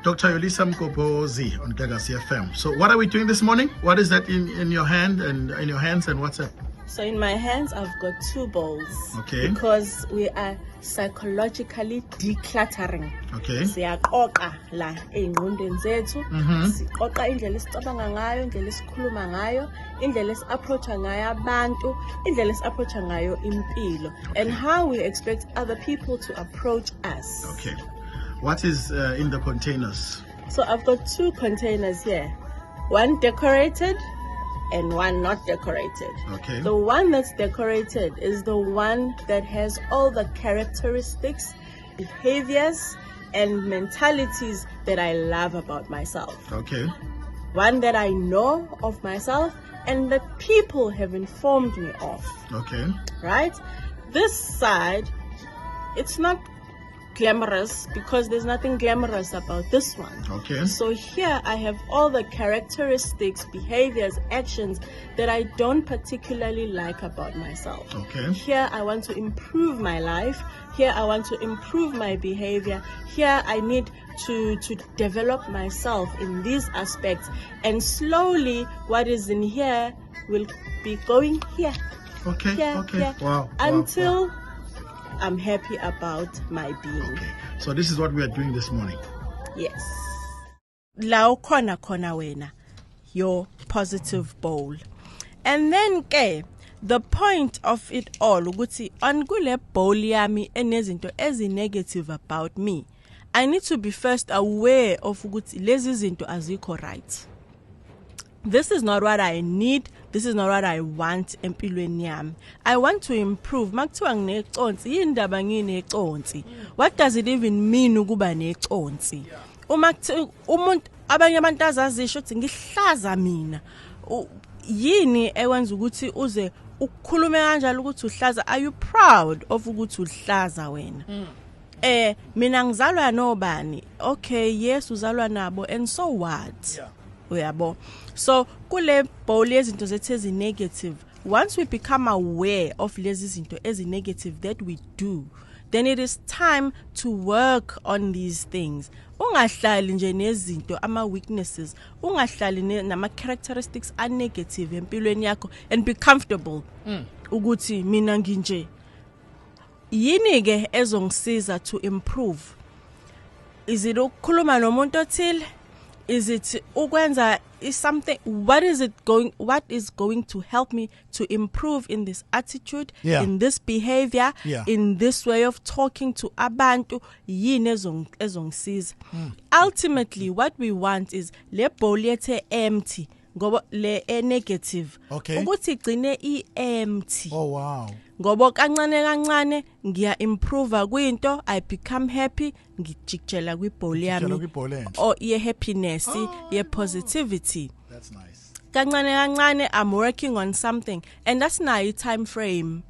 Dr. Yolisa Mgobhozi on Gagasi FM. So what are we doing this morning? What is that in your hand and in your hands, and what's that? So in my hands, I've got 2 bowls. Okay. Because we are psychologically decluttering. Okay. Siyaxoxa la engqondweni zethu. Siqoqa indlela esicabanga ngayo, indlela esikhuluma ngayo, indlela esi-approacha ngayo abantu, indlela esi-approacha ngayo impilo, and how we expect other people to approach us. Okay. What is in the containers? So I've got 2 containers here. One decorated and one not decorated. Okay. The one that's decorated is the one that has all the characteristics, behaviors, and mentalities that I love about myself. Okay. One that I know of myself and that people have informed me of. Okay. Right? This side, it's not glamorous because there's nothing glamorous about this one. Okay. So here I have all the characteristics, behaviors, actions that I don't particularly like about myself. Okay. Here I want to improve my life. Here I want to improve my behavior. Here I need to develop myself in these aspects. And slowly what is in here will be going here. Okay. Here, Okay. here, Wow. until Wow. I'm happy about my being. Okay. So this is what we are doing this morning. Yes. La ukhona khona wena, your positive bowl. And then the point of it all ukuthi on kule bowl yami enezinto ezi-negative about me, I need to be first aware of ukuthi lezi zinto azikho right. This is not what I need. This is not what I want empilweni yami. I want to improve. Makuthiwa ngineconsi, indaba ngineconsi. What does it even mean ukuba neconsi? Uma umuntu abanye abantu azazisho ukuthi ngihlaza mina. Yini ekwenza ukuthi uze ukukhulume kanjalo ukuthi uhlaza? Are you proud of ukuthi uhlaza wena? Mina ngizalwa nobani? Okay, yes uzalwa nabo, and so what? Uyabo. So kule bowl yezinto zethu ezi-negative, once we become aware of lezi zinto ezi-negative that we do, then it is time to work on these things. Ungahlali nje nezinto ama-weaknesses, ungahlali nama-characteristics are-negative empilweni yakho and be comfortable ukuthi mina nginje. Yini ke ezongisiza to improve? Is it ukukhuluma nomuntu othile? Is it ukwenza is something? What is going to help me to improve in this attitude, in this behavior, in this way of talking to abantu? Yini ezongisiza? Ultimately, what we want is le bowl yethu empty, ngoba le negative. Okay. Ukuthi igcine empty. Oh wow. Ngoba kancane ngiya improve kwinto, I become happy, ngijikjela kwi bowl yami or ye happiness, ye positivity. That's nice. Kancane I'm working on something, and that's not time frame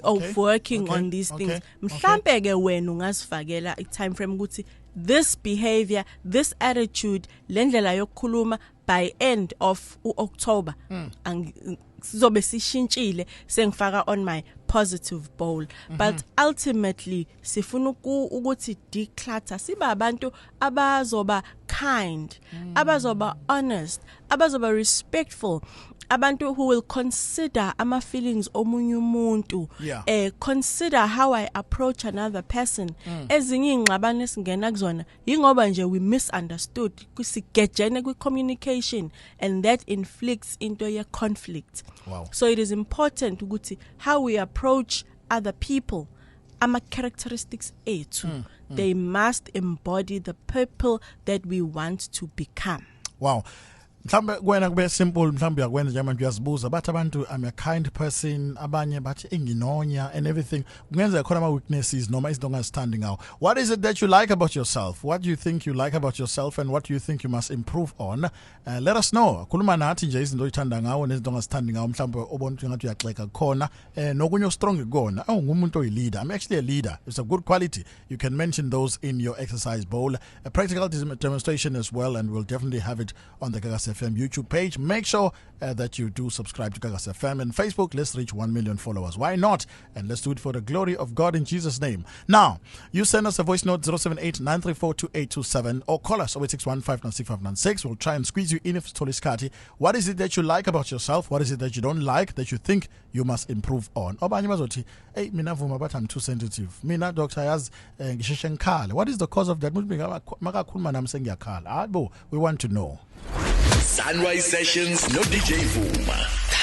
of working on these things. Mhlambe ke wena ungazifakela I time frame ukuthi this behavior, this attitude, lendlela yokukhuluma by end of October sizobe sishintshile sengifaka on my positive bowl. But ultimately sifuna ukuthi declutter, siba abantu abazoba kind, abazoba honest, abazoba respectful, abantu who will consider ama feelings omunye umuntu, consider how I approach another person. Ezinye ingxabano esingena kuzona ingoba nje we misunderstood, kusigejene kwi communication, and that inflicts into a conflict. Wow. So it is important ukuthi how we approach other people, ama characteristics ethu, they must embody the people that we want to become. Wow. Mhlambe kwena kube simple, mhlambe yakwenza nje manje uyazibuza bathi abantu I'm a kind person, abanye bathi enginonya and everything. Kungenza khona ama weaknesses noma izinto ongazithandi ngawo. What is it that you like about yourself? What do you think you like about yourself, and what do you think you must improve on? Let us know. Khuluma nathi nje izinto oyithanda ngawo nezinto ongazithandi ngawo, mhlambe obona ukuthi ngathi uyaxeka khona nokunye strong kukona. Ngumuntu oyi-leader. I'm actually a leader. It's a good quality. You can mention those in your exercise bowl. A practical demonstration as well, and we'll definitely have it on the Gagasi FM YouTube page. Make sure that you do subscribe to Gagasi FM, and Facebook. Let's reach 1 million followers. Why not? And let's do it for the glory of God in Jesus' name. Now, you send us a voice note 078-934-2827 or call us 0861-596-596. We'll try and squeeze you in if it's Toliskati. What is it that you like about yourself? What is it that you don't like, that you think you must improve on? Obanye bazothi, hey, mina Vuma, but I'm too sensitive. Mina doctor has ngisheshenkhala. What is the cause of that? We want to know. Sunrise Sessions, no DJ Vumar.